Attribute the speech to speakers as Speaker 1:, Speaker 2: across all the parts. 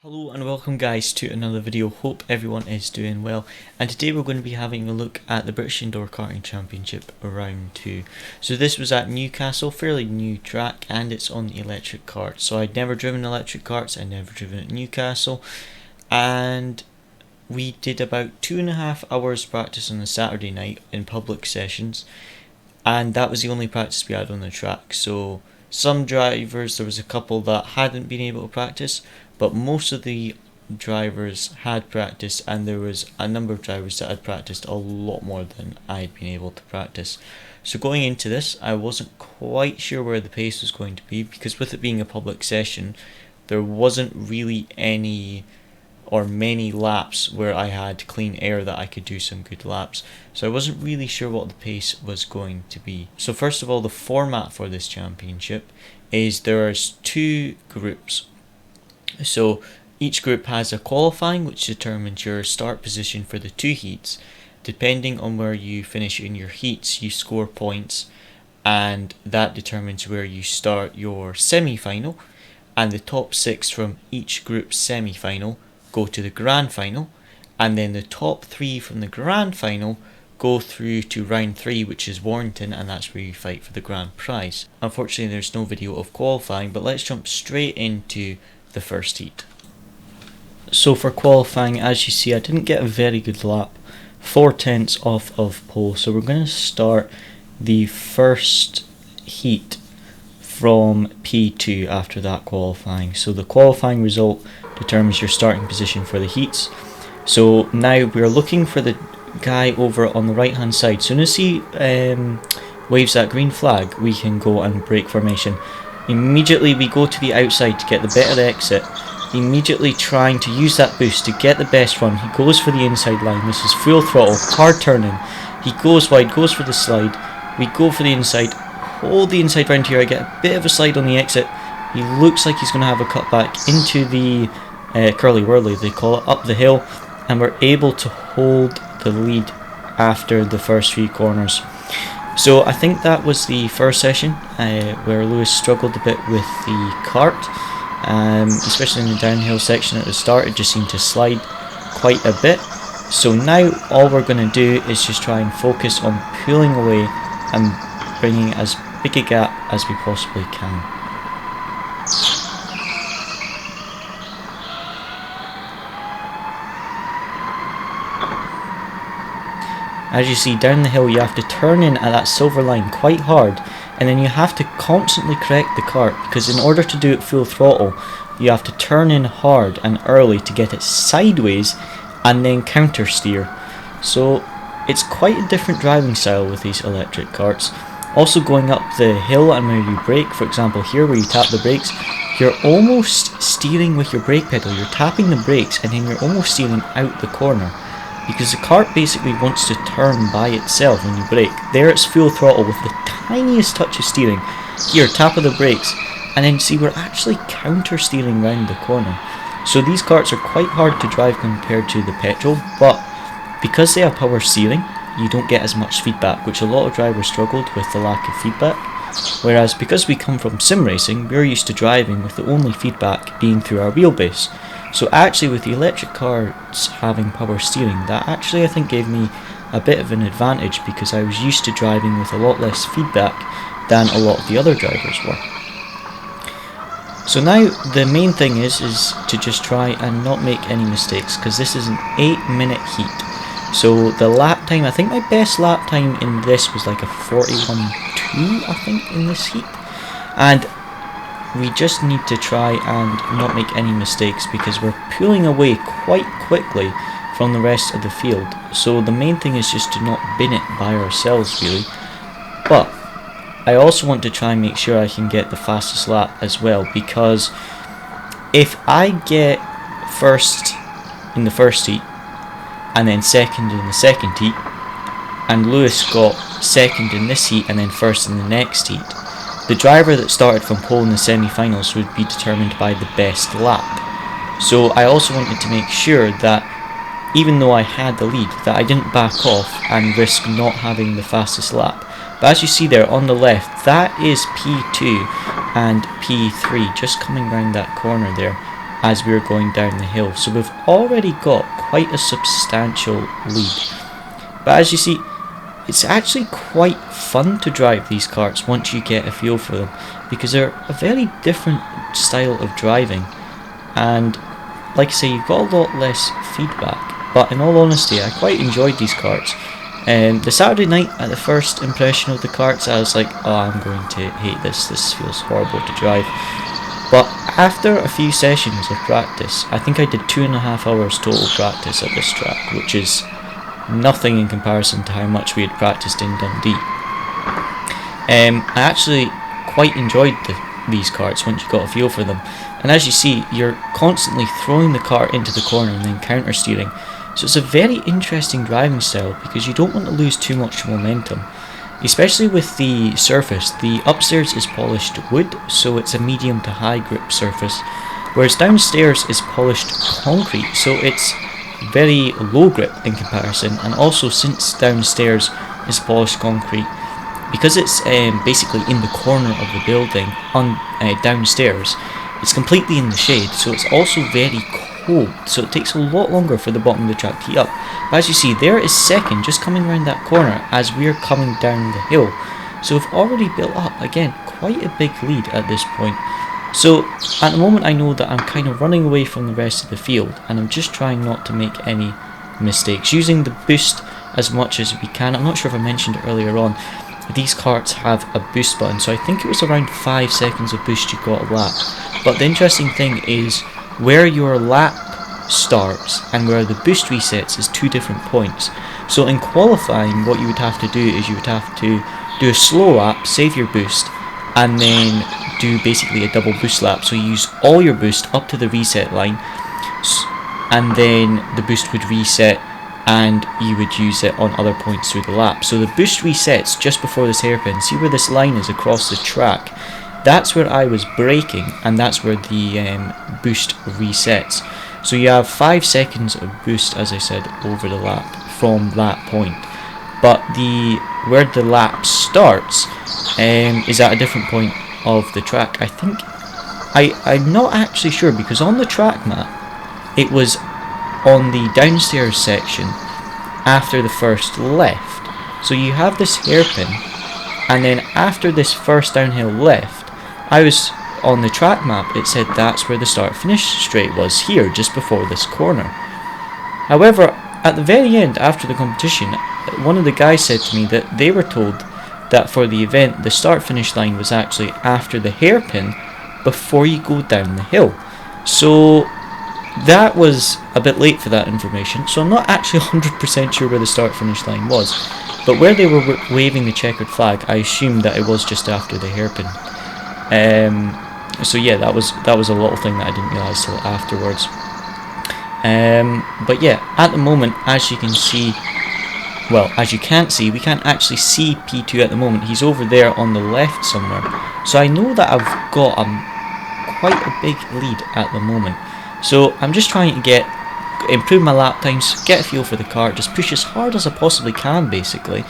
Speaker 1: Hello and welcome guys to another video. Hope everyone is doing well, and today we're going to be having a look at the British Indoor Karting Championship round 2. So this was at Newcastle, fairly new track, and it's on the electric karts. So I'd never driven electric karts, I'd never driven at Newcastle, and we did about 2.5 hours practice on a Saturday night in public sessions, and that was the only practice we had on the track. So some drivers, there was a couple that hadn't been able to practice, but most of the drivers had practiced, and there was a number of drivers that had practiced a lot more than I had been able to practice. So going into this, I wasn't quite sure where the pace was going to be, because with it being a public session, there wasn't really any or many laps where I had clean air that I could do some good laps. So I wasn't really sure what the pace was going to be. So first of all, the format for this championship is there's 2 groups. So each group has a qualifying, which determines your start position for the 2 heats. Depending on where you finish in your heats, you score points, and that determines where you start your semi-final, and the top 6 from each group's semi-final go to the grand final, and then the top 3 from the grand final go through to round 3, which is Warrington, and that's where you fight for the grand prize. Unfortunately, there's no video of qualifying, but let's jump straight into the first heat. So for qualifying, as you see, I didn't get a very good lap, 4/10 off of pole. So we're going to start the first heat from P2 after that qualifying. So the qualifying result determines your starting position for the heats. So now we're looking for the guy over on the right hand side. Soon as he waves that green flag, we can go and break formation. Immediately we go to the outside to get the better exit, immediately trying to use that boost to get the best run. He goes for the inside line, this is full throttle, hard turning, he goes wide, goes for the slide, we go for the inside, hold the inside round here, I get a bit of a slide on the exit, he looks like he's going to have a cut back into the curly whirly, they call it, up the hill, and we're able to hold the lead after the first 3 corners. So I think that was the first session where Lewis struggled a bit with the kart, especially in the downhill section at the start. It just seemed to slide quite a bit. So now all we're going to do is just try and focus on pulling away and bringing as big a gap as we possibly can. As you see down the hill, you have to turn in at that silver line quite hard, and then you have to constantly correct the kart, because in order to do it full throttle you have to turn in hard and early to get it sideways and then counter steer. So it's quite a different driving style with these electric karts. Also going up the hill and where you brake, for example here where you tap the brakes, you're almost steering with your brake pedal, you're tapping the brakes and then you're almost steering out the corner, because the kart basically wants to turn by itself when you brake. There it's full throttle with the tiniest touch of steering. Here, tap of the brakes, and then see we're actually counter steering round the corner. So these karts are quite hard to drive compared to the petrol, but because they have power steering, you don't get as much feedback, which a lot of drivers struggled with the lack of feedback. Whereas because we come from sim racing, we're used to driving with the only feedback being through our wheelbase. So actually with the electric karts having power steering, that actually I think gave me a bit of an advantage, because I was used to driving with a lot less feedback than a lot of the other drivers were. So now the main thing is to just try and not make any mistakes, because this is an 8-minute heat. So the lap time, I think my best lap time in this was like a 41.2 I think in this heat. And we just need to try and not make any mistakes, because we're pulling away quite quickly from the rest of the field. So the main thing is just to not bin it by ourselves really. But I also want to try and make sure I can get the fastest lap as well, because if I get first in the first heat and then second in the second heat, and Lewis got second in this heat and then first in the next heat, the driver that started from pole in the semi-finals would be determined by the best lap. So I also wanted to make sure that even though I had the lead, that I didn't back off and risk not having the fastest lap. But as you see there on the left, that is P2 and P3 just coming round that corner there. as we were going down the hill. So we've already got quite a substantial lead. But as you see, it's actually quite fun to drive these karts once you get a feel for them, because they're a very different style of driving, and like I say, you've got a lot less feedback. But in all honesty, I quite enjoyed these karts. The Saturday night, at the first impression of the karts, I was like, oh, I'm going to hate this, this feels horrible to drive. But after a few sessions of practice, I think I did 2.5 hours total practice at this track, which is nothing in comparison to how much we had practiced in Dundee. I actually quite enjoyed these karts once you got a feel for them. And as you see, you're constantly throwing the kart into the corner and then counter steering. So it's a very interesting driving style, because you don't want to lose too much momentum. Especially with the surface, the upstairs is polished wood, so it's a medium to high grip surface, whereas downstairs is polished concrete, so it's very low grip in comparison. And also, since downstairs is polished concrete, because it's basically in the corner of the building downstairs, it's completely in the shade, so it's also very cold, so it takes a lot longer for the bottom of the track to heat up. But as you see, there is second just coming around that corner as we're coming down the hill. So we've already built up, again, quite a big lead at this point. So at the moment I know that I'm kind of running away from the rest of the field, and I'm just trying not to make any mistakes, using the boost as much as we can. I'm not sure if I mentioned it earlier on, these karts have a boost button, so I think it was around 5 seconds of boost you got a lap. But the interesting thing is, where your lap starts and where the boost resets is 2 different points. So in qualifying, what you would have to do is you would have to do a slow lap, save your boost, and then do basically a double boost lap. So you use all your boost up to the reset line, and then the boost would reset and you would use it on other points through the lap. So the boost resets just before this hairpin. See where this line is across the track? That's where I was braking, and that's where the boost resets. So you have 5 seconds of boost, as I said, over the lap from that point. But where the lap starts is at a different point of the track. I think I'm not actually sure, because on the track map it was on the downstairs section after the first left. So you have this hairpin, and then after this first downhill left, I was on the track map, it said that's where the start finish straight was, here just before this corner. However, at the very end, after the competition, one of the guys said to me that they were told that for the event the start finish line was actually after the hairpin before you go down the hill. So that was a bit late for that information, so I'm not actually 100% sure where the start finish line was, but where they were waving the checkered flag, I assumed that it was just after the hairpin. So yeah, that was a little thing that I didn't realise till afterwards. But yeah, at the moment, as you can see, well, as you can't see, we can't actually see P2 at the moment. He's over there on the left somewhere. So I know that I've got quite a big lead at the moment. So I'm just trying to improve my lap times, get a feel for the kart, just push as hard as I possibly can basically,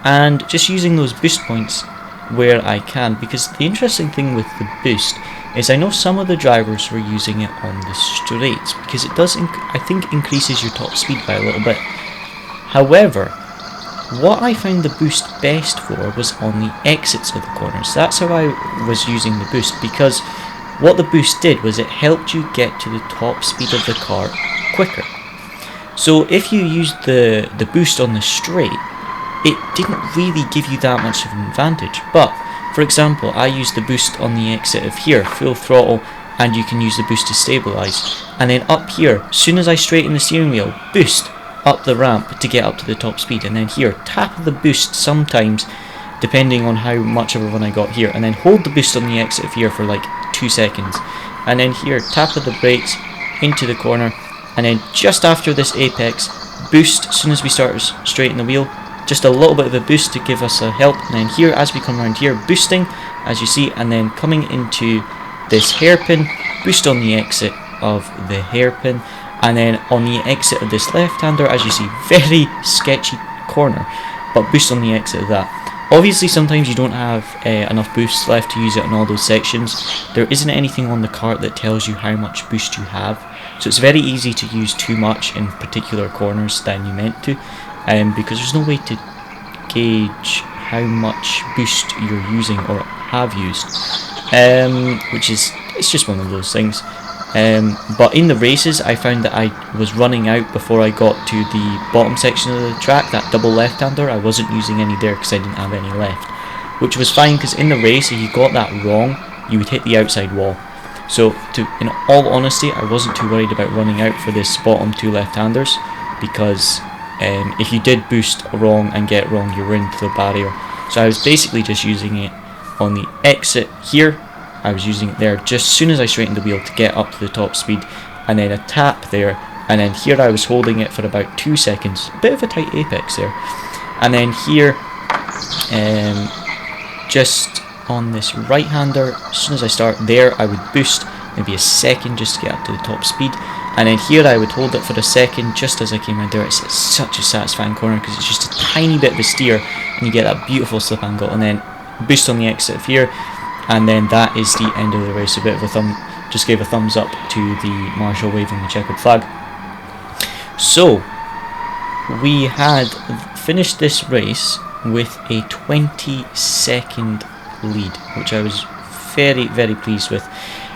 Speaker 1: and just using those boost points where I can, because the interesting thing with the boost is I know some of the drivers were using it on the straights, because it does, I think, increases your top speed by a little bit. However, what I found the boost best for was on the exits of the corners. That's how I was using the boost, because what the boost did was it helped you get to the top speed of the car quicker. So if you used the boost on the straight, it didn't really give you that much of an advantage. But for example, I used the boost on the exit of here, full throttle, and you can use the boost to stabilise. And then up here, as soon as I straighten the steering wheel, boost up the ramp to get up to the top speed, and then here, tap of the boost sometimes, depending on how much of a run I got here, and then hold the boost on the exit of here for like 2 seconds, and then here, tap of the brakes into the corner, and then just after this apex, boost as soon as we start straightening the wheel, just a little bit of a boost to give us a help, and then here, as we come around here, boosting, as you see, and then coming into this hairpin, boost on the exit of the hairpin, and then on the exit of this left-hander, as you see, very sketchy corner, but boost on the exit of that. Obviously sometimes you don't have enough boost left to use it on all those sections. There isn't anything on the cart that tells you how much boost you have, so it's very easy to use too much in particular corners than you meant to, because there's no way to gauge how much boost you're using or have used, which is, it's just one of those things. But in the races I found that I was running out before I got to the bottom section of the track, that double left-hander. I wasn't using any there because I didn't have any left, which was fine, because in the race if you got that wrong you would hit the outside wall. So in all honesty, I wasn't too worried about running out for this bottom two left-handers, because if you did boost wrong and get wrong, you were into the barrier. So I was basically just using it on the exit here. I was using it there just as soon as I straightened the wheel to get up to the top speed, and then a tap there, and then here I was holding it for about 2 seconds, a bit of a tight apex there, and then here just on this right hander, as soon as I start there I would boost maybe a second just to get up to the top speed, and then here I would hold it for a second just as I came around there. It's such a satisfying corner because it's just a tiny bit of a steer and you get that beautiful slip angle, and then boost on the exit of here. And then that is the end of the race. A bit of a just gave a thumbs up to the marshal waving the checkered flag. So we had finished this race with a 20-second lead, which I was very, very pleased with.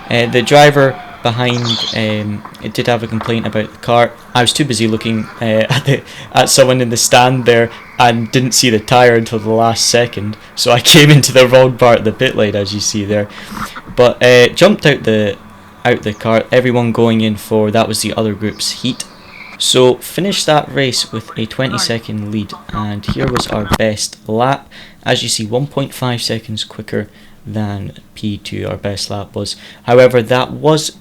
Speaker 1: The driver behind it did have a complaint about the cart. I was too busy looking at someone in the stand there and didn't see the tyre until the last second, so I came into the wrong part of the pit lane, as you see there. But jumped out the cart, everyone going in for, that was the other group's heat. So finished that race with a 20-second lead, and here was our best lap. As you see, 1.5 seconds quicker than P2 our best lap was. However, that was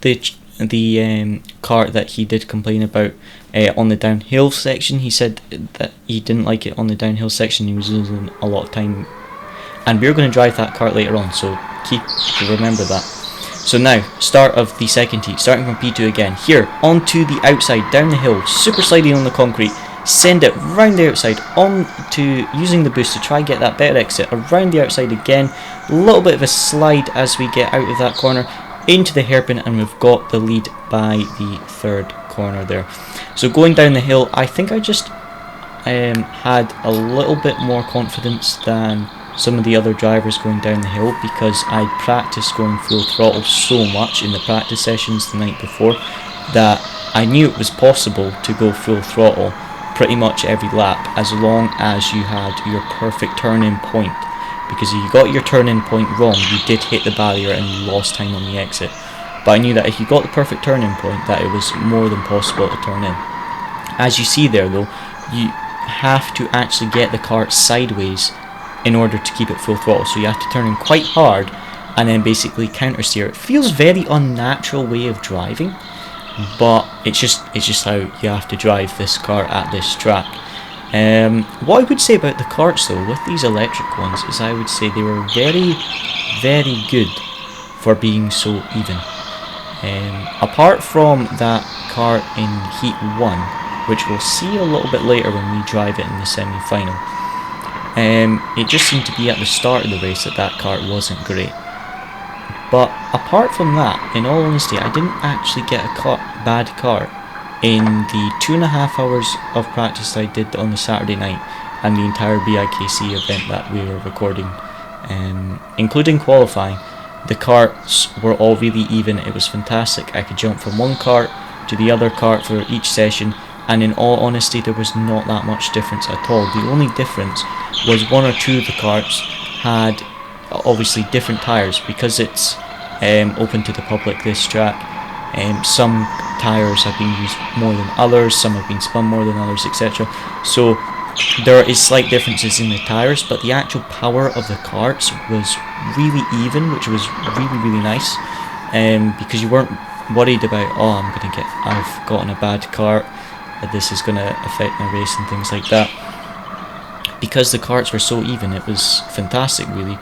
Speaker 1: the cart that he did complain about on the downhill section. He said that he didn't like it on the downhill section, he was losing a lot of time, and we're going to drive that cart later on, so remember that. So now, start of the second heat, starting from P2 again, here, onto the outside, down the hill, super sliding on the concrete, send it round the outside, on to using the boost to try and get that better exit, around the outside again, a little bit of a slide as we get out of that corner, into the hairpin, and we've got the lead by the third corner there. So going down the hill, I think I just had a little bit more confidence than some of the other drivers going down the hill, because I'd practiced going full throttle so much in the practice sessions the night before that I knew it was possible to go full throttle pretty much every lap, as long as you had your perfect turn-in point, because if you got your turn-in point wrong, you did hit the barrier and you lost time on the exit. But I knew that if you got the perfect turn-in point, that it was more than possible to turn in. As you see there though, you have to actually get the cart sideways in order to keep it full throttle, so you have to turn in quite hard and then basically counter steer. It feels very unnatural way of driving, but it's just how you have to drive this car at this track. What I would say about the carts though, with these electric ones, is I would say they were very, very good for being so even. Apart from that cart in Heat 1, which we'll see a little bit later when we drive it in the semi-final, it just seemed to be at the start of the race that cart wasn't great. But apart from that, in all honesty, I didn't actually get a bad cart in the 2.5 hours of practice I did on the Saturday night and the entire BIKC event that we were recording, including qualifying. The carts were all really even. It was fantastic. I could jump from one cart to the other cart for each session, and in all honesty there was not that much difference at all. The only difference was one or two of the carts had obviously different tyres, because it's open to the public, this track. Some tyres have been used more than others, some have been spun more than others, etc. So there is slight differences in the tyres, but the actual power of the carts was really even, which was really, really nice, because you weren't worried about, oh, I've gotten a bad cart, this is going to affect my race and things like that. Because the carts were so even, it was fantastic really,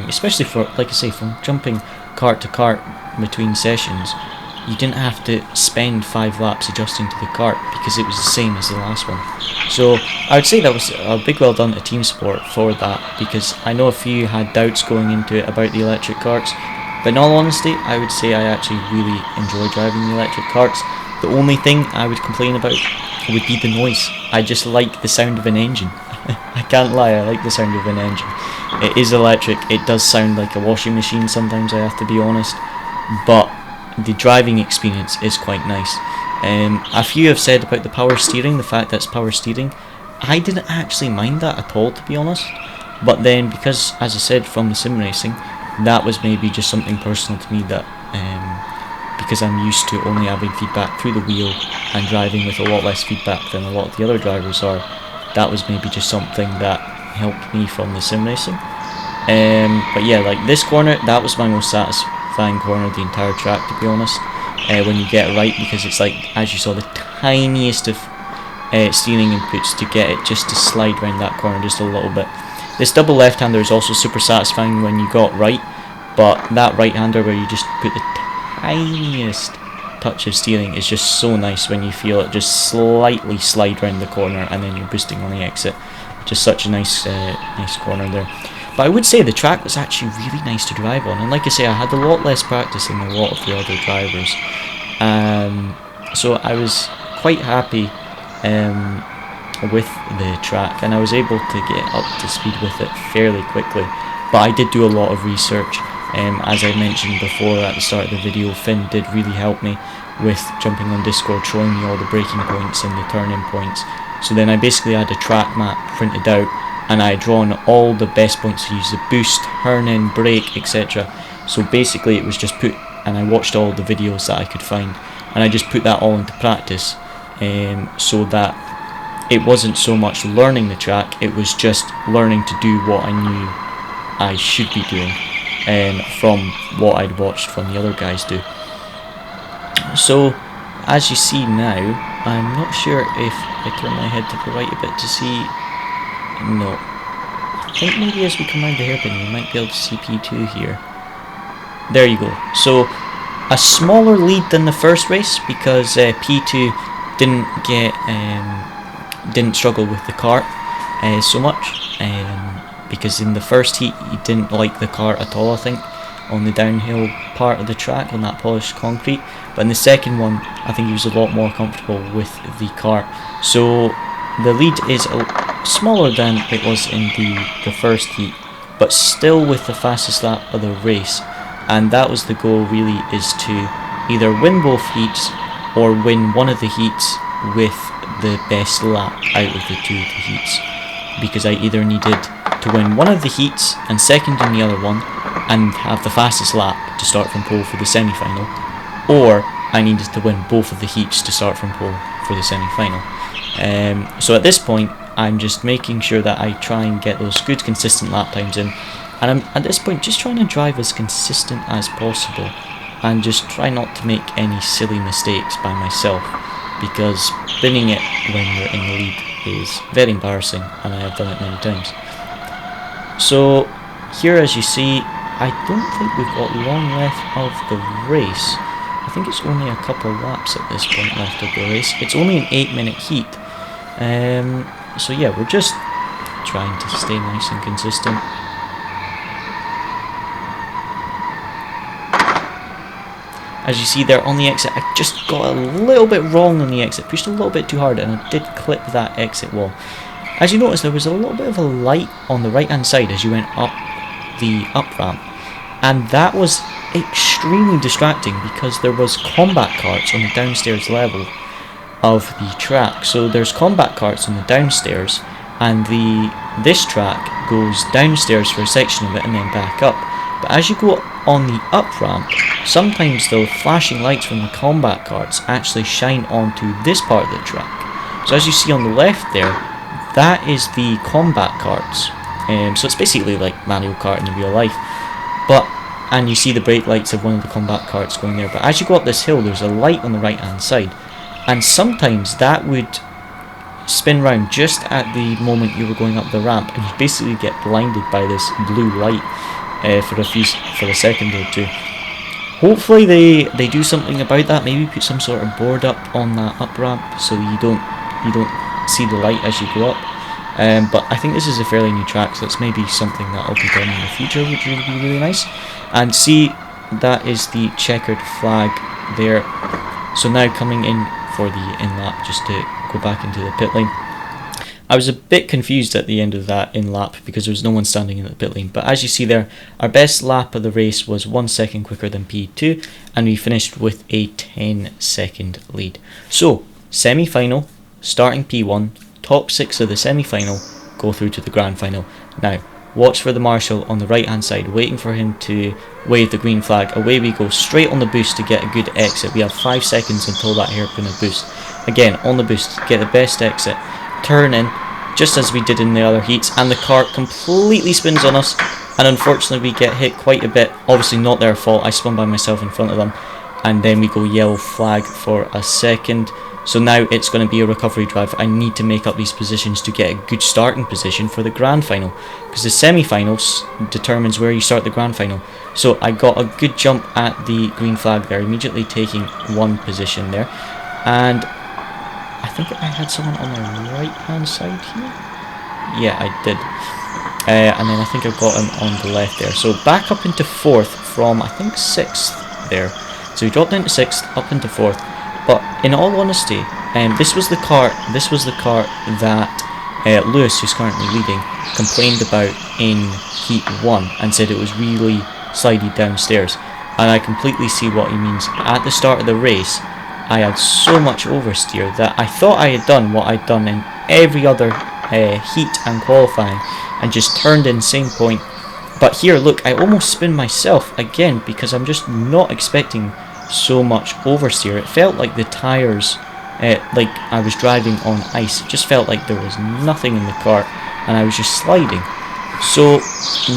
Speaker 1: especially for, like I say, from jumping cart to cart between sessions. you didn't have to spend 5 laps adjusting to the kart because it was the same as the last one. So I would say that was a big well done to Teamsport for that, because I know a few had doubts going into it about the electric karts, but in all honesty I would say I actually really enjoy driving the electric karts. The only thing I would complain about would be the noise. I just like the sound of an engine. I can't lie, I like the sound of an engine. It is electric, it does sound like a washing machine sometimes, I have to be honest, but the driving experience is quite nice. A few have said about the power steering, the fact that it's power steering. I didn't actually mind that at all, to be honest, but then because, as I said, from the sim racing, that was maybe just something personal to me, that because I'm used to only having feedback through the wheel and driving with a lot less feedback than a lot of the other drivers are, that was maybe just something that helped me from the sim racing. But yeah, like this corner, that was my most satisfying corner of the entire track, to be honest, when you get it right, because it's like, as you saw, the tiniest of steering inputs to get it just to slide around that corner just a little bit. This double left-hander is also super satisfying when you got right, but that right-hander where you just put the tiniest touch of steering is just so nice when you feel it just slightly slide around the corner and then you're boosting on the exit. Just such a nice nice corner there. But I would say the track was actually really nice to drive on, and like I say, I had a lot less practice than a lot of the other drivers, so I was quite happy with the track, and I was able to get up to speed with it fairly quickly. But I did do a lot of research. As I mentioned before at the start of the video, Finn did really help me with jumping on Discord, showing me all the braking points and the turning points. So then I basically had a track map printed out, and I had drawn all the best points to use: the boost, turn in, brake, etc. So basically it was just put, and I watched all the videos that I could find, and I just put that all into practice, so that it wasn't so much learning the track, it was just learning to do what I knew I should be doing, from what I'd watched from the other guys do. So as you see now, I'm not sure if I turn my head to the right a bit to see. No, I think maybe as we come around the hairpin we might be able to see P2 here. There you go. So a smaller lead than the first race, because P2 didn't struggle with the kart so much, because in the first heat he didn't like the kart at all, I think, on the downhill part of the track on that polished concrete. But in the second one I think he was a lot more comfortable with the kart. So the lead is smaller than it was in the first heat, but still with the fastest lap of the race, and that was the goal really, is to either win both heats or win one of the heats with the best lap out of the two of the heats, because I either needed to win one of the heats and second in the other one and have the fastest lap to start from pole for the semi-final, or I needed to win both of the heats to start from pole for the semi-final. So at this point I'm just making sure that I try and get those good consistent lap times in, and I'm at this point just trying to drive as consistent as possible and just try not to make any silly mistakes by myself, because spinning it when you're in the lead is very embarrassing, and I have done it many times. So here, as you see, I don't think we've got long left of the race. I think it's only a couple laps at this point left of the race. It's only an 8-minute heat. So yeah, we're just trying to stay nice and consistent. As you see there on the exit, I just got a little bit wrong on the exit, pushed a little bit too hard, and I did clip that exit wall. As you notice, there was a little bit of a light on the right hand side as you went up the up ramp, and that was extremely distracting because there was combat carts on the downstairs level of the track. So there's combat carts on the downstairs, and this track goes downstairs for a section of it and then back up. But as you go on the up ramp, sometimes the flashing lights from the combat carts actually shine onto this part of the track. So as you see on the left there, that is the combat carts. So it's basically like Mario Kart in real life. And you see the brake lights of one of the combat carts going there. But as you go up this hill, there's a light on the right hand side, and sometimes that would spin round just at the moment you were going up the ramp, and you basically get blinded by this blue light for a second or two. Hopefully they do something about that. Maybe put some sort of board up on that up ramp so you don't see the light as you go up. But I think this is a fairly new track, so it's maybe something that will be done in the future, which would be really nice. And see, that is the checkered flag there. So now coming in for the in-lap, just to go back into the pit lane. I was a bit confused at the end of that in-lap because there was no one standing in the pit lane. But as you see there, our best lap of the race was 1 second quicker than P2, and we finished with a 10-second lead. So, semi-final, starting P1, top 6 of the semi-final go through to the grand final. Now, watch for the marshal on the right hand side, waiting for him to wave the green flag. Away we go, straight on the boost to get a good exit. We have 5 seconds until that hairpin of boost. Again, on the boost, get the best exit. Turn in, just as we did in the other heats, and the car completely spins on us, and unfortunately we get hit quite a bit. Obviously not their fault, I spun by myself in front of them, and then we go yellow flag for a second. So now it's going to be a recovery drive. I need to make up these positions to get a good starting position for the grand final, because the semi-finals determines where you start the grand final. So I got a good jump at the green flag there, immediately taking 1 position there, and I think I had someone on the right hand side here. Yeah, I did. And then I think I got him on the left there. So back up into 4th from I think 6th there. So we dropped into 6th, up into 4th. But in all honesty, this was the car that Lewis, who's currently leading, complained about in Heat 1 and said it was really slidey downstairs. And I completely see what he means. At the start of the race, I had so much oversteer that I thought I had done what I'd done in every other heat and qualifying and just turned in same point. But here, look, I almost spin myself again because I'm just not expecting so much oversteer. It felt like the tyres, like I was driving on ice. It just felt like there was nothing in the car and I was just sliding. So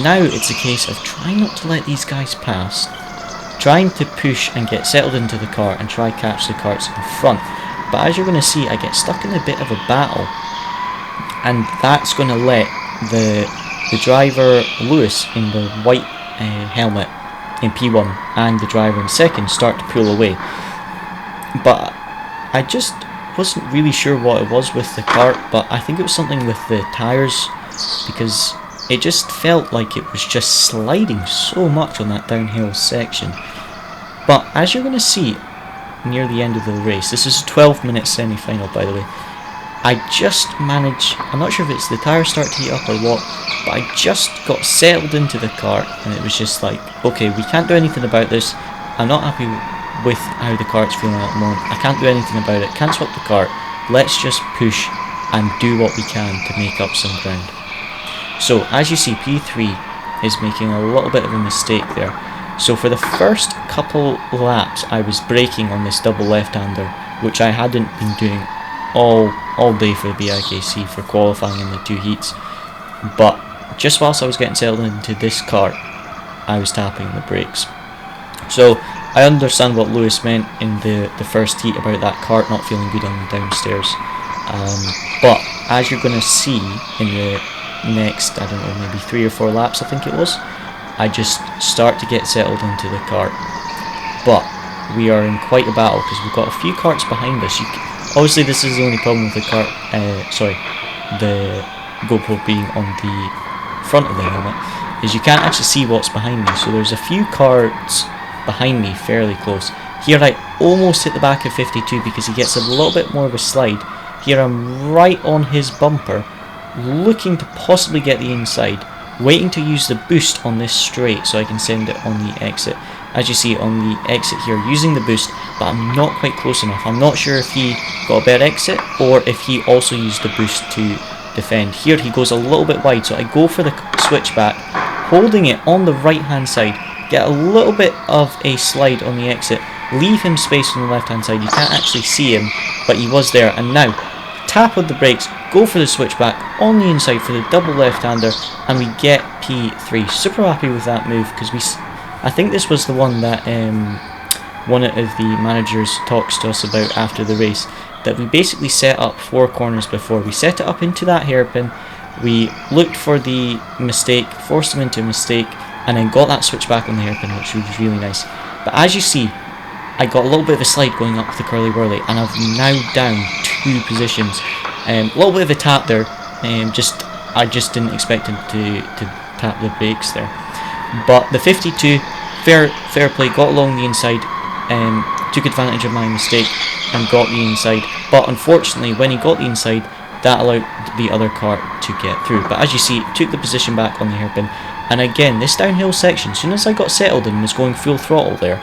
Speaker 1: now it's a case of trying not to let these guys pass, trying to push and get settled into the car and try catch the carts in front. But as you're going to see, I get stuck in a bit of a battle, and that's going to let the driver Lewis in the white helmet in P1 and the driver in 2nd start to pull away. But I just wasn't really sure what it was with the cart, but I think it was something with the tyres, because it just felt like it was just sliding so much on that downhill section. But as you're going to see near the end of the race, this is a 12-minute semi-final by the way, I just managed, I'm not sure if it's the tyres start to heat up or what, but I just got settled into the car and it was just like, okay, we can't do anything about this. I'm not happy with how the cart's feeling at the moment. I can't do anything about it, can't swap the cart. Let's just push and do what we can to make up some ground. So as you see, P3 is making a little bit of a mistake there. So for the first couple laps I was braking on this double left-hander, which I hadn't been doing all day for the BIKC for qualifying in the 2 heats. But just whilst I was getting settled into this car, I was tapping the brakes. So I understand what Lewis meant in the first heat about that cart not feeling good on the downstairs. But as you're going to see in the next, I don't know, maybe 3 or 4 laps I think it was, I just start to get settled into the cart. But we are in quite a battle because we've got a few carts behind us. Obviously this is the only problem with the cart, the GoPro being on the front of the helmet, is you can't actually see what's behind me. So there's a few carts behind me fairly close. Here I almost hit the back of 52 because he gets a little bit more of a slide. Here I'm right on his bumper, looking to possibly get the inside, waiting to use the boost on this straight so I can send it on the exit. As you see on the exit here, using the boost, but I'm not quite close enough. I'm not sure if he got a better exit or if he also used the boost to defend. Here he goes a little bit wide, so I go for the switchback, holding it on the right hand side, get a little bit of a slide on the exit, leave him space on the left hand side. You can't actually see him, but he was there. And now tap on the brakes, go for the switchback on the inside for the double left-hander, and we get P3. Super happy with that move because I think this was the one that one of the managers talks to us about after the race, that we basically set up 4 corners before. We set it up into that hairpin, we looked for the mistake, forced him into a mistake, and then got that switchback on the hairpin, which was really nice. But as you see, I got a little bit of a slide going up the curly whirly, and I've now down 2 positions. A little bit of a tap there. I just didn't expect him to tap the brakes there. But the 52, fair play, got along the inside, took advantage of my mistake and got the inside. But unfortunately, when he got the inside, that allowed the other car to get through. But as you see, took the position back on the hairpin. And again, this downhill section, as soon as I got settled and was going full throttle there,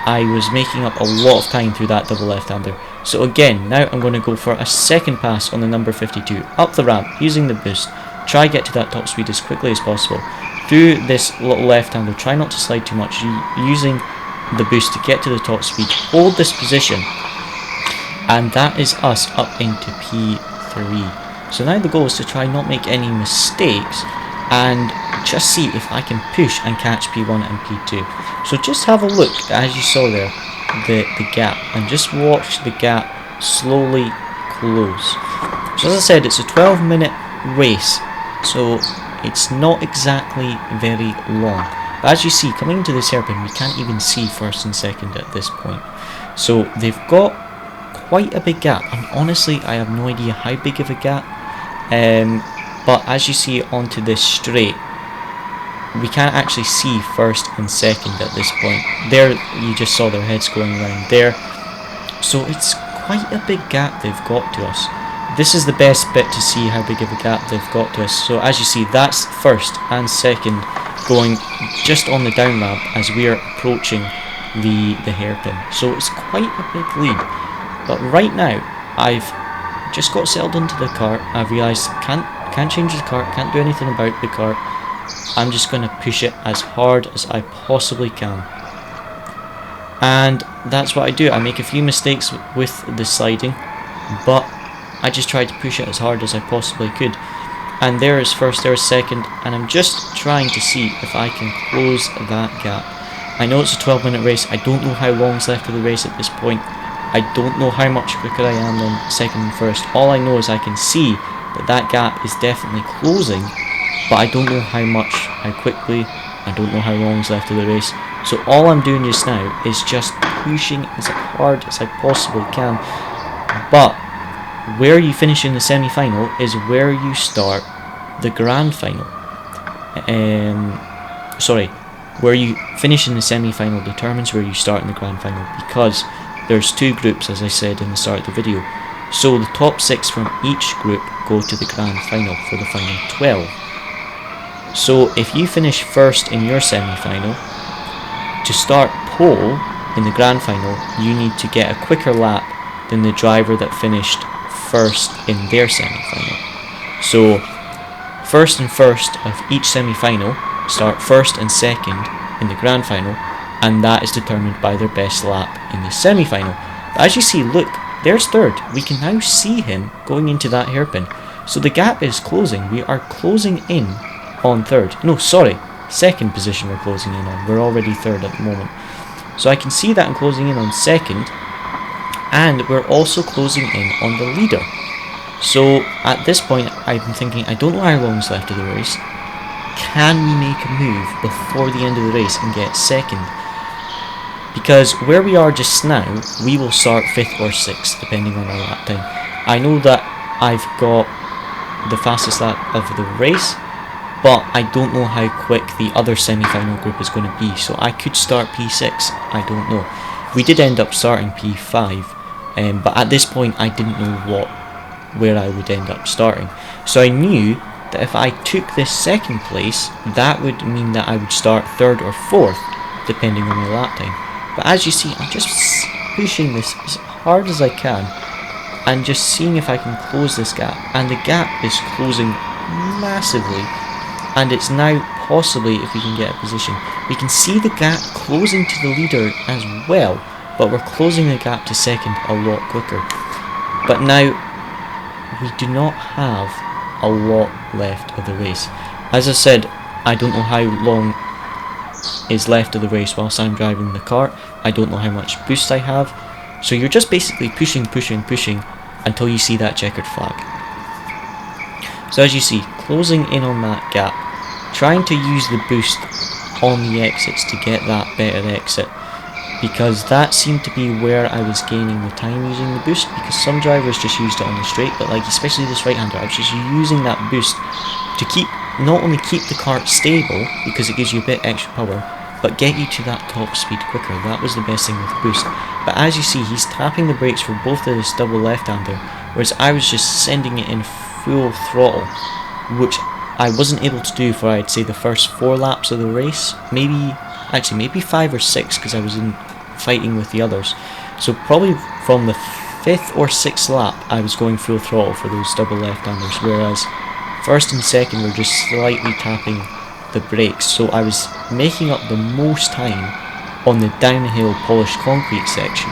Speaker 1: I was making up a lot of time through that double left-hander. So again, now I'm going to go for a second pass on the number 52, up the ramp, using the boost, try get to that top speed as quickly as possible. Through this little left-hander, try not to slide too much, using the boost to get to the top speed, hold this position, and that is us up into P3. So now the goal is to try not make any mistakes, and just see if I can push and catch P1 and P2. So just have a look, as you saw there, the gap, and just watch the gap slowly close. So as I said, it's a 12-minute race, so it's not exactly very long. But as you see, coming into this hairpin, we can't even see first and second at this point. So they've got quite a big gap, and honestly I have no idea how big of a gap. But as you see onto this straight, we can't actually see first and second at this point. There, you just saw their heads going around there. So it's quite a big gap they've got to us. This is the best bit to see how big of a gap they've got to us. So as you see, that's first and second going just on the down ramp as we are approaching the hairpin. So it's quite a big lead. But right now, I've just got settled into the car. I've realised can't change the car, can't do anything about the car. I'm just going to push it as hard as I possibly can. And that's what I do. I make a few mistakes with the sliding, but I just tried to push it as hard as I possibly could. And there is first, there is second, and I'm just trying to see if I can close that gap. I know it's a 12-minute race. I don't know how long's left of the race at this point. I don't know how much quicker I am than second and first. All I know is I can see that gap is definitely closing, but I don't know how much, how quickly, I don't know how long's left of the race. So all I'm doing just now is just pushing as hard as I possibly can. But where you finish in the semi-final is where you start the grand final. Sorry, where you finish in the semi-final determines where you start in the grand final, because there's 2 groups, as I said in the start of the video. So the top 6 from each group go to the grand final for the final 12. So if you finish first in your semi-final, to start pole in the grand final, you need to get a quicker lap than the driver that finished first in their semi-final. So first and first of each semi-final start first and second in the grand final, and that is determined by their best lap in the semi-final. But as you see, look, there's third. We can now see him going into that hairpin. So the gap is closing. We are closing in on third. No, sorry, second position we're closing in on. We're already third at the moment. So I can see that I'm closing in on second, and we're also closing in on the leader. So at this point, I'm thinking, I don't know how long's left of the race. Can we make a move before the end of the race and get second? Because where we are just now, we will start 5th or 6th, depending on our lap time. I know that I've got the fastest lap of the race, but I don't know how quick the other semi-final group is going to be, so I could start P6, I don't know. We did end up starting P5, but at this point I didn't know where I would end up starting. So I knew that if I took this second place, that would mean that I would start 3rd or 4th, depending on my lap time. But as you see, I'm just pushing this as hard as I can, and just seeing if I can close this gap. And the gap is closing massively, and it's now possibly, if we can get a position, we can see the gap closing to the leader as well, but we're closing the gap to second a lot quicker. But now, we do not have a lot left of the race. As I said, I don't know how long is left of the race whilst I'm driving the car. I don't know how much boost I have. So you're just basically pushing until you see that checkered flag. So as you see, closing in on that gap, trying to use the boost on the exits to get that better exit. because that seemed to be where I was gaining the time using the boost, because some drivers just used it on the straight, but like especially this right-hander, I was just using that boost to not only keep the kart stable, because it gives you a bit extra power, but get you to that top speed quicker. That was the best thing with the boost. But as you see, he's tapping the brakes for both of this double left-hander, whereas I was just sending it in full throttle, which I wasn't able to do for, I'd say, the first 4 laps of the race. Maybe 5 or 6, because I was fighting with the others. So probably from the 5th or 6th lap, I was going full throttle for those double left-handers, whereas first and second were just slightly tapping the brakes. So I was making up the most time on the downhill polished concrete section,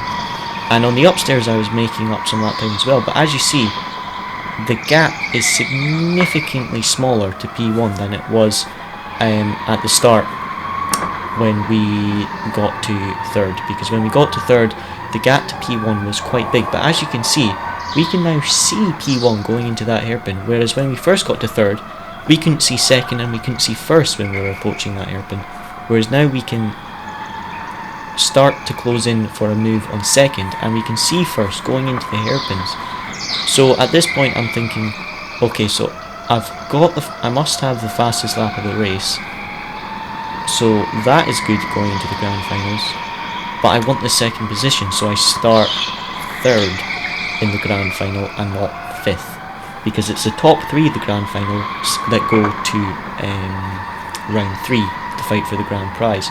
Speaker 1: and on the upstairs I was making up some lap time as well. But as you see, the gap is significantly smaller to P1 than it was at the start when we got to third, because when we got to third, the gap to P1 was quite big. But as you can see, we can now see P1 going into that hairpin, whereas when we first got to third, we couldn't see second and we couldn't see first when we were approaching that hairpin, whereas now we can start to close in for a move on second and we can see first going into the hairpins. So at this point I'm thinking, okay, so I must have the fastest lap of the race, so that is good going into the grand finals, but I want the second position, so I start third in the grand final and not 5th, because it's the top 3 of the grand finals that go to round 3 to fight for the grand prize.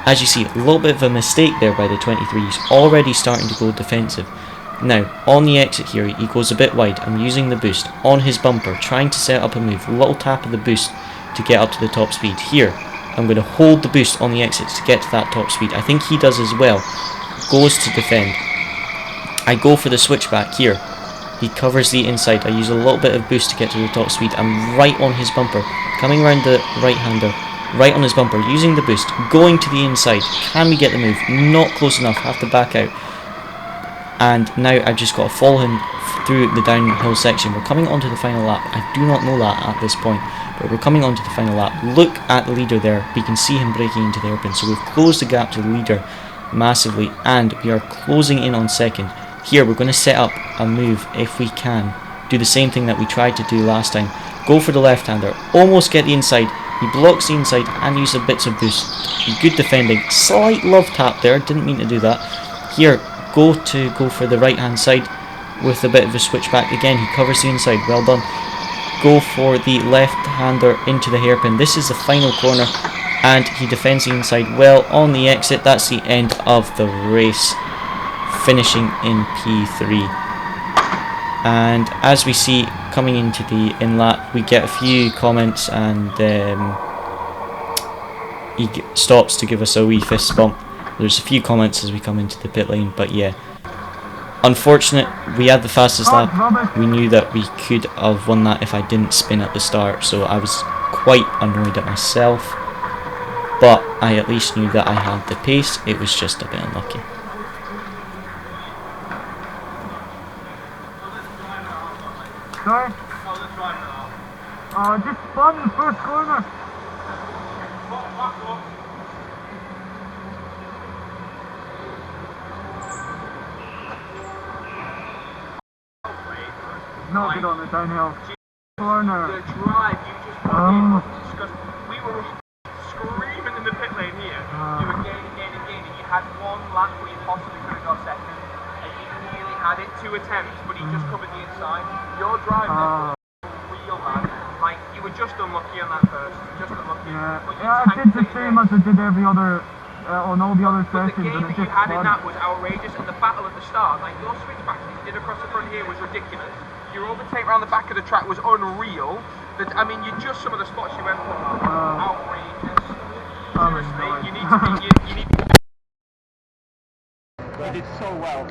Speaker 1: As you see, a little bit of a mistake there by the 23s, already starting to go defensive. Now, on the exit here, he goes a bit wide. I'm using the boost on his bumper, trying to set up a move, a little tap of the boost to get up to the top speed. Here, I'm going to hold the boost on the exit to get to that top speed. I think he does as well. Goes to defend. I go for the switchback here. He covers the inside. I use a little bit of boost to get to the top speed. I'm right on his bumper, coming around the right-hander, right on his bumper, using the boost, going to the inside. Can we get the move? Not close enough, have to back out. And now I've just got to follow him through the downhill section. We're coming onto the final lap. I do not know that at this point, but we're coming onto the final lap. Look at the leader there. We can see him breaking into the hairpin. So we've closed the gap to the leader massively, and we are closing in on second. Here we're going to set up a move if we can. Do the same thing that we tried to do last time. Go for the left-hander. Almost get the inside. He blocks the inside and uses bits of boost. Good defending. Slight love tap there. Didn't mean to do that. Here, go for the right-hand side with a bit of a switchback. Again, he covers the inside. Well done. Go for the left-hander into the hairpin. This is the final corner, and he defends the inside well on the exit. That's the end of the race, finishing in P3. And as we see coming into the in-lap, we get a few comments, and he stops to give us a wee fist bump. There's a few comments as we come into the pit lane, but yeah, unfortunate. We had the fastest lap. We knew that we could have won that if I didn't spin at the start, so I was quite annoyed at myself, but I at least knew that I had the pace. It was just a bit unlucky.
Speaker 2: Sorry? Just spun in the first corner. Not good on the downhill corner.
Speaker 3: The drive you just put in, because we were screaming in the pit lane here. You were gaining. You had one lap where you possibly could have got second, and you nearly had it 2 attempts, but he just covered the inside. Your drive there was real, man. Like, you were just unlucky on that first. Just unlucky.
Speaker 2: Yeah, I did the same as I did every other, on all the other
Speaker 3: but
Speaker 2: sessions.
Speaker 3: the game that you had in that was outrageous, and the battle at the start, like your switchback that you did across the front here was ridiculous. Your overtake around the back of the track was unreal. I mean, some of the spots you went for are outrageous. Seriously, you need to be. You did so well.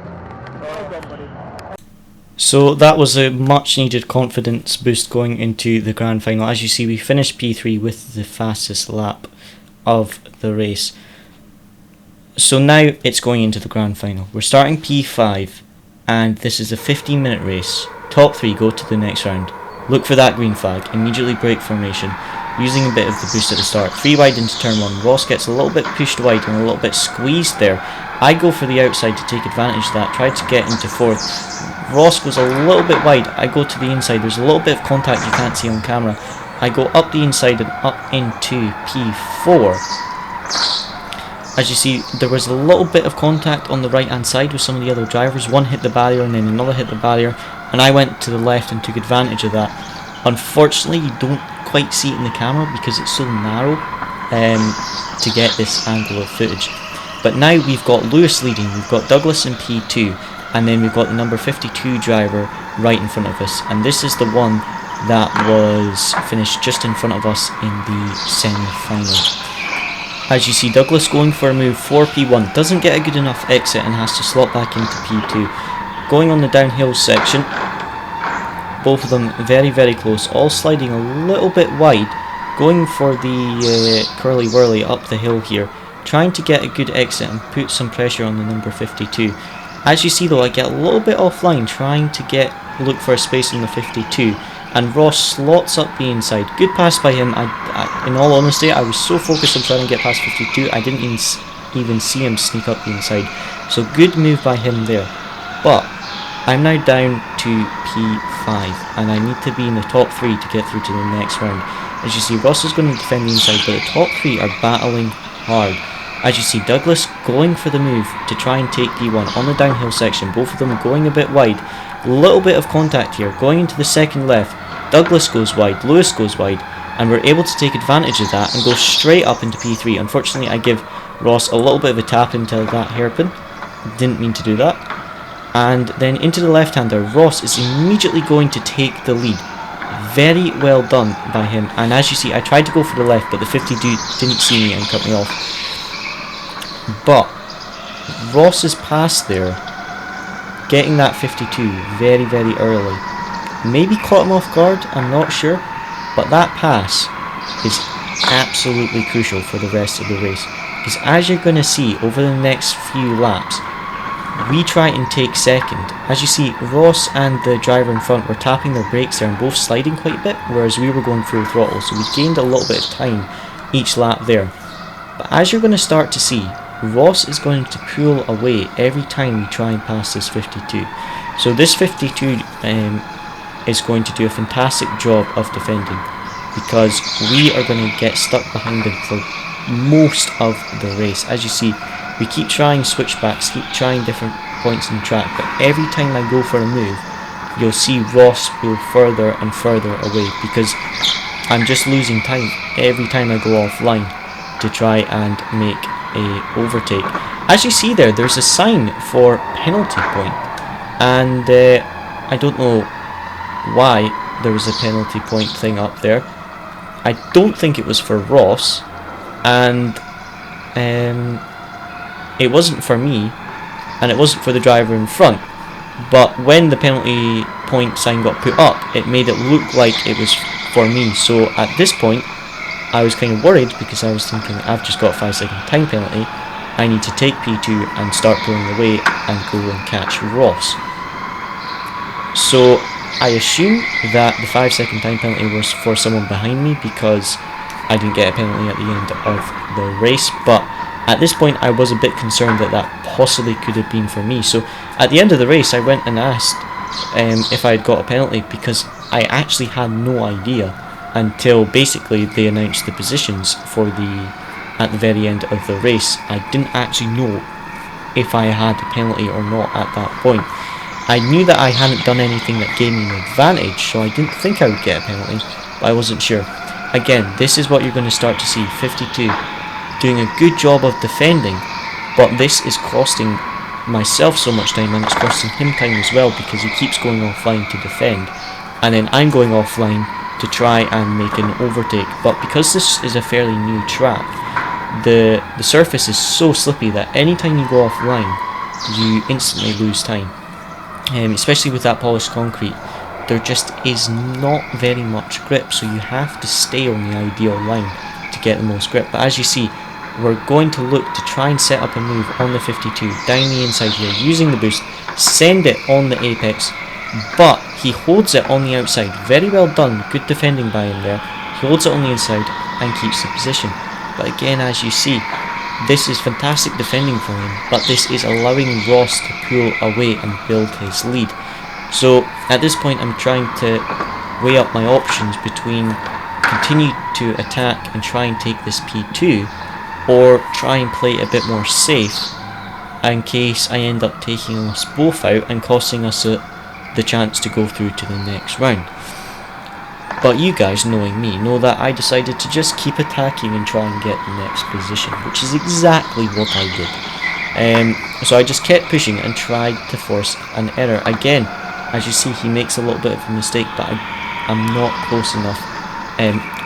Speaker 3: Well done, buddy.
Speaker 1: So that was a much needed confidence boost going into the grand final. As you see, we finished P3 with the fastest lap of the race. So now it's going into the grand final. We're starting P5, and this is a 15-minute race. Top 3 go to the next round. Look for that green flag, immediately break formation. using a bit of the boost at the start. 3 wide into turn 1. Ross gets a little bit pushed wide and a little bit squeezed there. I go for the outside to take advantage of that, try to get into 4th. Ross goes a little bit wide, I go to the inside. There's a little bit of contact you can't see on camera. I go up the inside and up into P4. As you see, there was a little bit of contact on the right hand side with some of the other drivers. One hit the barrier and then another hit the barrier, and I went to the left and took advantage of that. Unfortunately, you don't quite see it in the camera because it's so narrow to get this angle of footage. But now we've got Lewis leading, we've got Douglas in P2, and then we've got the number 52 driver right in front of us, and this is the one that was finished just in front of us in the semi-final. As you see, Douglas going for a move for P1, doesn't get a good enough exit and has to slot back into P2. Going on the downhill section, both of them very, very close, all sliding a little bit wide, going for the curly whirly up the hill here, trying to get a good exit and put some pressure on the number 52. As you see though, I get a little bit offline trying to look for a space on the 52, and Ross slots up the inside. Good pass by him. In all honesty, I was so focused on trying to get past 52, I didn't even see him sneak up the inside. So good move by him there. But I'm now down to P5, and I need to be in the top 3 to get through to the next round. As you see, Ross is going to defend the inside, but the top 3 are battling hard. As you see, Douglas going for the move to try and take P1 on the downhill section, both of them going a bit wide. A little bit of contact here, going into the second left. Douglas goes wide, Lewis goes wide, and we're able to take advantage of that and go straight up into P3. Unfortunately, I give Ross a little bit of a tap into that hairpin. Didn't mean to do that. And then into the left-hander, Ross is immediately going to take the lead. Very well done by him. And as you see, I tried to go for the left, but the 52 didn't see me and cut me off. But Ross's pass there, getting that 52 very, very early, maybe caught him off guard, I'm not sure, but that pass is absolutely crucial for the rest of the race, because as you're going to see over the next few laps, we try and take second. As you see, Ross and the driver in front were tapping their brakes there and both sliding quite a bit, whereas we were going full throttle, so we gained a little bit of time each lap there. But as you're going to start to see, Ross is going to pull away every time we try and pass this 52. So this 52 is going to do a fantastic job of defending, because we are going to get stuck behind him for most of the race. As you see, we keep trying switchbacks, keep trying different points in the track, but every time I go for a move, you'll see Ross pull further and further away, because I'm just losing time every time I go offline to try and make a overtake. As you see there's a sign for penalty point, and I don't know why there was a penalty point thing up there. I don't think it was for Ross, and it wasn't for me, and it wasn't for the driver in front, but when the penalty point sign got put up, it made it look like it was for me. So at this point I was kind of worried, because I was thinking, I've just got a 5-second time penalty, I need to take P2 and start pulling away and go and catch Ross. So I assume that the 5-second time penalty was for someone behind me, because I didn't get a penalty at the end of the race, but at this point I was a bit concerned that that possibly could have been for me. So at the end of the race I went and asked if I had got a penalty, because I actually had no idea until basically they announced the positions for at the very end of the race. I didn't actually know if I had a penalty or not at that point. I knew that I hadn't done anything that gave me an advantage, so I didn't think I would get a penalty, but I wasn't sure. Again, this is what you're going to start to see. 52 doing a good job of defending, but this is costing myself so much time, and it's costing him time as well, because he keeps going offline to defend, and then I'm going offline to try and make an overtake. But because this is a fairly new track, the surface is so slippy that anytime you go offline, you instantly lose time. Especially with that polished concrete, there just is not very much grip, so you have to stay on the ideal line to get the most grip. But as you see, we're going to look to try and set up a move on the 52 down the inside here, using the boost, send it on the apex, but he holds it on the outside. Very well done, good defending by him there. holds it on the inside and keeps the position. But again, as you see, this is fantastic defending from him, but this is allowing Ross to pull away and build his lead. So at this point I'm trying to weigh up my options between continue to attack and try and take this P2, or try and play it a bit more safe in case I end up taking us both out and costing us the chance to go through to the next round. But you guys, knowing me, know that I decided to just keep attacking and try and get the next position, which is exactly what I did. So I just kept pushing and tried to force an error. Again, as you see, he makes a little bit of a mistake, but I'm not close enough.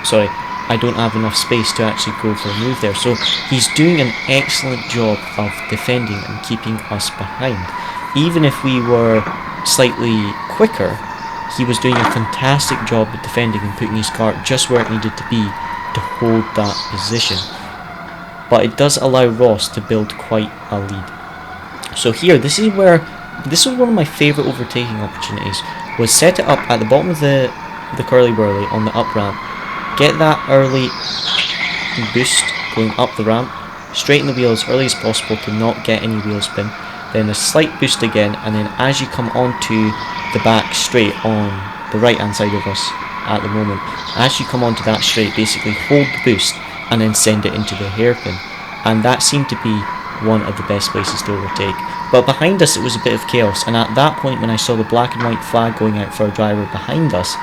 Speaker 1: Sorry, I don't have enough space to actually go for a move there. So he's doing an excellent job of defending and keeping us behind. Even if we were slightly quicker, he was doing a fantastic job of defending and putting his car just where it needed to be to hold that position. But it does allow Ross to build quite a lead. So here, this was one of my favourite overtaking opportunities, was set it up at the bottom of the curly whirly on the up ramp, get that early boost going up the ramp, straighten the wheel as early as possible to not get any wheel spin, then a slight boost again, and then as you come onto the back straight on the right hand side of us at the moment, as you come onto that straight, basically hold the boost and then send it into the hairpin, and that seemed to be one of the best places to overtake. But behind us it was a bit of chaos, and at that point when I saw the black and white flag going out for a driver behind us,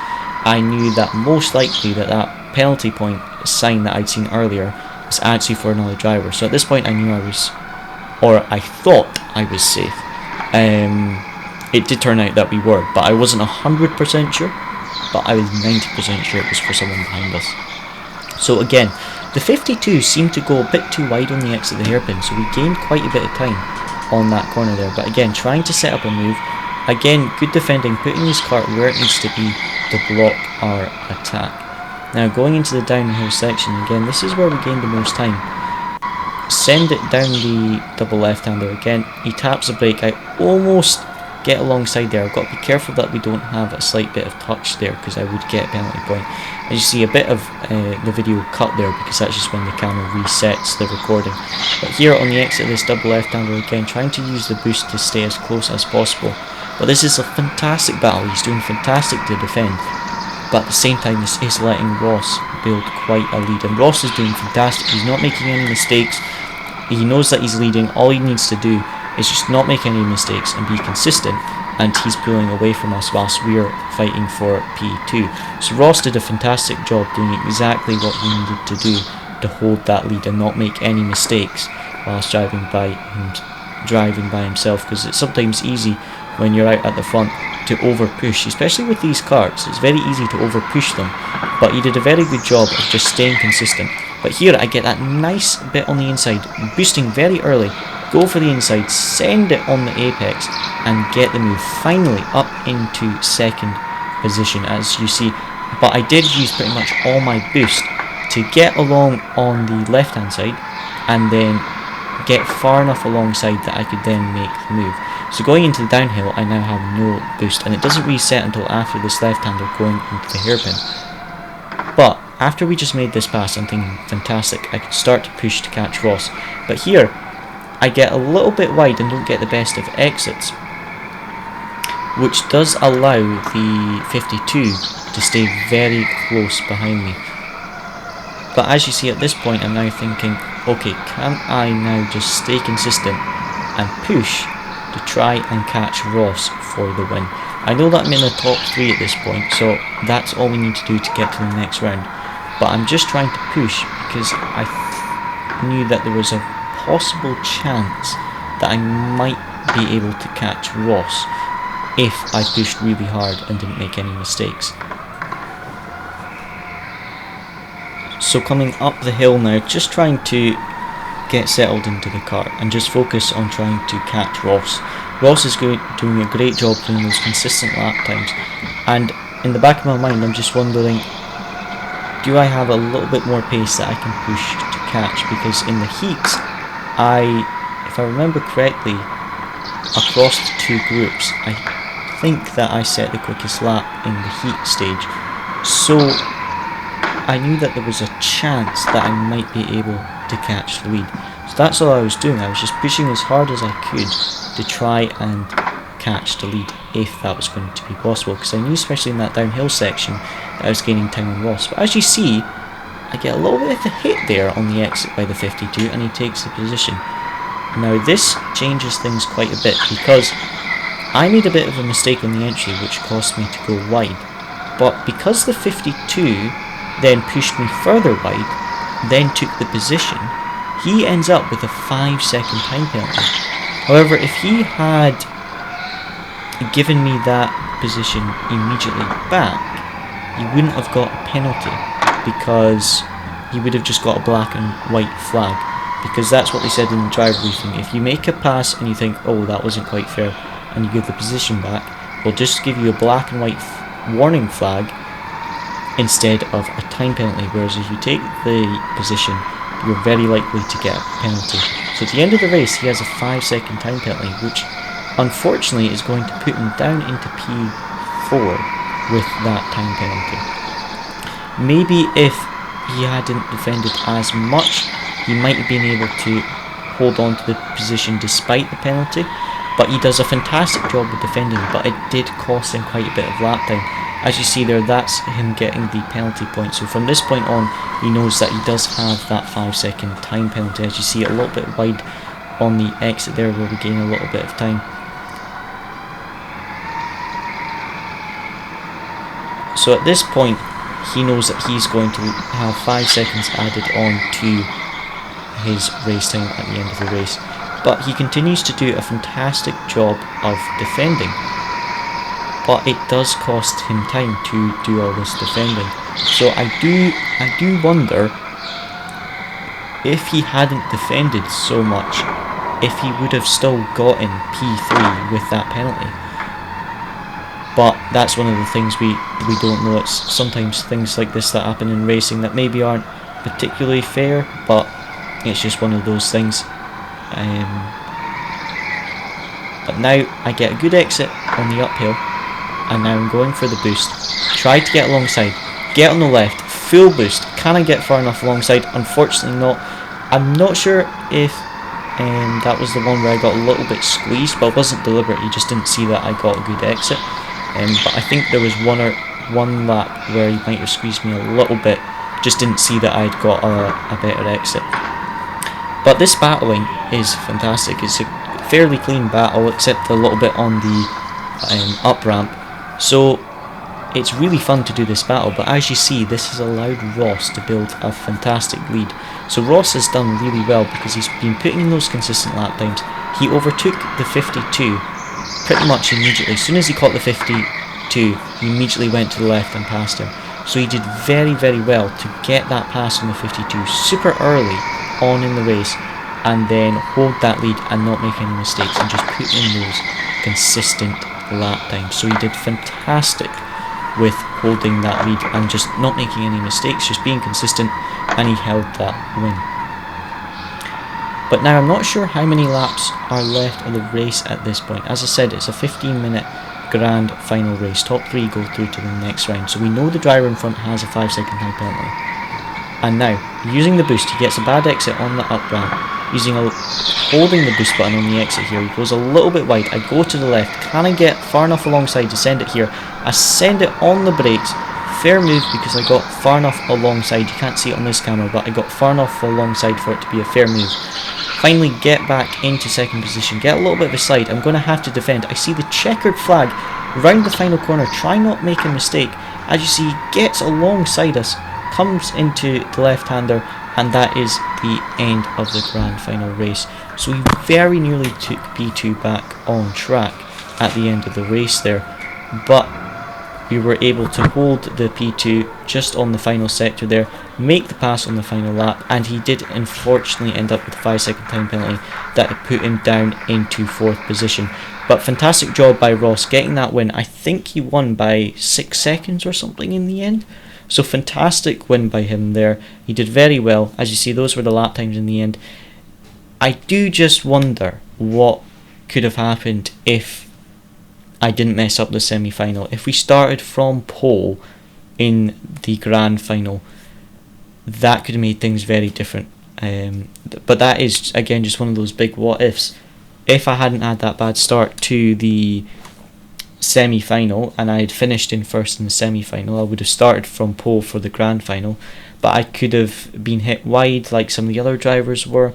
Speaker 1: I knew that most likely that penalty point sign that I'd seen earlier was actually for another driver. So at this point I knew I thought I was safe. It did turn out that we were, but I wasn't 100% sure, but I was 90% sure it was for someone behind us. So again, the 52 seemed to go a bit too wide on the exit of the hairpin, so we gained quite a bit of time on that corner there. But again, trying to set up a move, again, good defending, putting his car where it needs to be to block our attack. Now going into the downhill section, again, this is where we gained the most time. Send it down the double left-hander again, he taps the brake, I almost get alongside there. I've got to be careful that we don't have a slight bit of touch there, because I would get a penalty point. As you see, a bit of the video cut there, because that's just when the camera resets the recording. But here on the exit of this double left-hander again, trying to use the boost to stay as close as possible. But this is a fantastic battle, he's doing fantastic to defend. But at the same time, this is letting Ross build quite a lead. And Ross is doing fantastic, he's not making any mistakes. He knows that he's leading, all he needs to do is just not make any mistakes and be consistent, and he's pulling away from us whilst we're fighting for P2. So Ross did a fantastic job doing exactly what he needed to do to hold that lead and not make any mistakes whilst driving by himself, because it's sometimes easy when you're out at the front to over push, especially with these carts. It's very easy to over push them, but he did a very good job of just staying consistent. But here I get that nice bit on the inside, boosting very early, go for the inside, send it on the apex and get the move finally up into second position, as you see. But I did use pretty much all my boost to get along on the left hand side and then get far enough alongside that I could then make the move. So going into the downhill, I now have no boost, and it doesn't reset until after this left-hander going into the hairpin. But after we just made this pass, I'm thinking, fantastic, I could start to push to catch Ross. But here, I get a little bit wide and don't get the best of exits, which does allow the 52 to stay very close behind me. But as you see, at this point, I'm now thinking, okay, can I now just stay consistent and push to try and catch Ross for the win? I know that I'm in the top 3 at this point, so that's all we need to do to get to the next round. But I'm just trying to push because I knew that there was a possible chance that I might be able to catch Ross if I pushed really hard and didn't make any mistakes. So coming up the hill now, just trying to get settled into the car and just focus on trying to catch Ross. Ross is doing a great job doing those consistent lap times, and in the back of my mind I'm just wondering, do I have a little bit more pace that I can push to catch? Because in the heats, if I remember correctly, across the 2 groups, I think that I set the quickest lap in the heat stage. So I knew that there was a chance that I might be able to catch the lead. So that's all I was doing. I was just pushing as hard as I could to try and catch the lead if that was going to be possible, because I knew, especially in that downhill section, that I was gaining time on Ross. But as you see, I get a little bit of a hit there on the exit by the 52, and he takes the position. Now this changes things quite a bit, because I made a bit of a mistake on the entry which cost me to go wide, but because the 52 then pushed me further wide, then took the position, he ends up with a 5-second time penalty. However, if he had given me that position immediately back, he wouldn't have got a penalty, because he would have just got a black and white flag, because that's what they said in the driver briefing. If you make a pass and you think, oh, that wasn't quite fair, and you give the position back, we'll just give you a black and white warning flag instead of a time penalty, whereas if you take the position, you're very likely to get a penalty. So at the end of the race, he has a 5-second time penalty, which unfortunately is going to put him down into P4 with that time penalty. Maybe if he hadn't defended as much, he might have been able to hold on to the position despite the penalty, but he does a fantastic job of defending, but it did cost him quite a bit of lap time. As you see there, that's him getting the penalty point. So from this point on, he knows that he does have that 5-second time penalty. As you see, a little bit wide on the exit there where we gain a little bit of time. So at this point, he knows that he's going to have 5 seconds added on to his race time at the end of the race. But he continues to do a fantastic job of defending. But it does cost him time to do all this defending. So I do wonder if he hadn't defended so much, if he would have still gotten P3 with that penalty. But that's one of the things we don't know. It's sometimes things like this that happen in racing that maybe aren't particularly fair, but it's just one of those things. But now I get a good exit on the uphill, and now I'm going for the boost. Try to get alongside, get on the left, full boost. Can I get far enough alongside? Unfortunately not. I'm not sure if that was the one where I got a little bit squeezed, but it wasn't deliberate. You just didn't see that I got a good exit. But I think there was one lap where he might have squeezed me a little bit, just didn't see that I'd got a better exit. But this battling is fantastic. It's a fairly clean battle, except a little bit on the up ramp. So it's really fun to do this battle, but as you see, this has allowed Ross to build a fantastic lead. So Ross has done really well because he's been putting in those consistent lap times. He overtook the 52 pretty much immediately. As soon as he caught the 52, he immediately went to the left and passed him. So he did very, very well to get that pass on the 52 super early on in the race, and then hold that lead and not make any mistakes, and just put in those consistent lap times. So he did fantastic with holding that lead and just not making any mistakes, just being consistent, and he held that win. But now I'm not sure how many laps are left of the race at this point. As I said, it's a 15-minute grand final race. Top 3 go through to the next round. So we know the driver in front has a 5-second time penalty. And now, using the boost, he gets a bad exit on the up ramp. Holding the boost button on the exit here, he goes a little bit wide. I go to the left. Can I get far enough alongside to send it here? I send it on the brakes. Fair move because I got far enough alongside. You can't see it on this camera, but I got far enough alongside for it to be a fair move. Finally get back into second position, get a little bit of a slide. I'm going to have to defend. I see the checkered flag round the final corner. Try not to make a mistake. As you see, gets alongside us, comes into the left-hander, and that is the end of the grand final race. So we very nearly took P2 back on track at the end of the race there, but we were able to hold the P2 just on the final sector there, make the pass on the final lap, and he did unfortunately end up with a 5-second time penalty that put him down into 4th position. But fantastic job by Ross getting that win. I think he won by 6 seconds or something in the end. So fantastic win by him there. He did very well. As you see, those were the lap times in the end. I do just wonder what could have happened if I didn't mess up the semi-final. If we started from pole in the grand final, that could have made things very different. But that is, again, just one of those big what ifs. If I hadn't had that bad start to the semi-final and I had finished in first in the semi-final, I would have started from pole for the grand final, but I could have been hit wide like some of the other drivers were.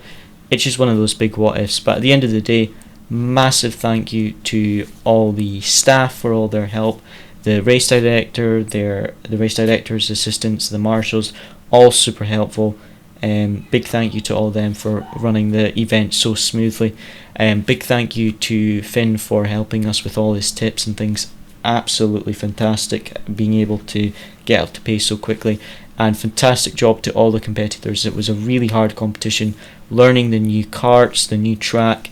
Speaker 1: It's just one of those big what ifs. But at the end of the day, massive thank you to all the staff for all their help, the race director, the race director's assistants, the marshals, all super helpful. Big thank you to all of them for running the event so smoothly. Big thank you to Finn for helping us with all his tips and things. Absolutely fantastic being able to get up to pace so quickly, and fantastic job to all the competitors. It was a really hard competition, learning the new karts, the new track,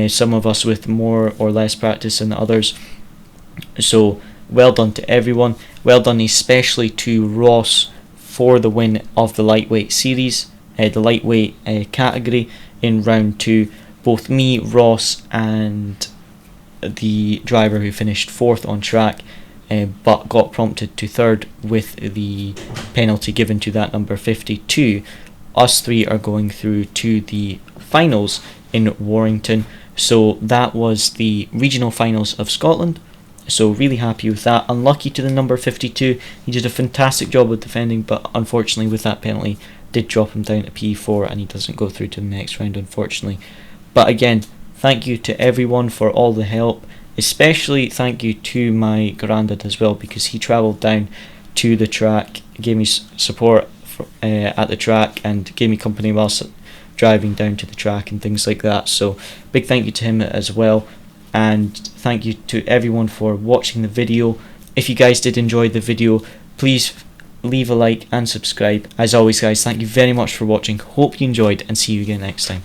Speaker 1: some of us with more or less practice than others. So well done to everyone. Well done especially to Ross for the win of the lightweight series, the lightweight category in round 2. Both me, Ross and the driver who finished 4th on track but got prompted to 3rd with the penalty given to that number 52. Us 3 are going through to the finals in Warrington. So that was the regional finals of Scotland. So really happy with that. Unlucky to the number 52. He did a fantastic job of defending, but unfortunately with that penalty did drop him down to P4 and he doesn't go through to the next round, unfortunately. But again, thank you to everyone for all the help. Especially thank you to my Grandad as well, because he travelled down to the track, gave me support at the track and gave me company whilst driving down to the track and things like that. So big thank you to him as well. And thank you to everyone for watching the video. If you guys did enjoy the video, please leave a like and subscribe. As always guys, thank you very much for watching. Hope you enjoyed and see you again next time.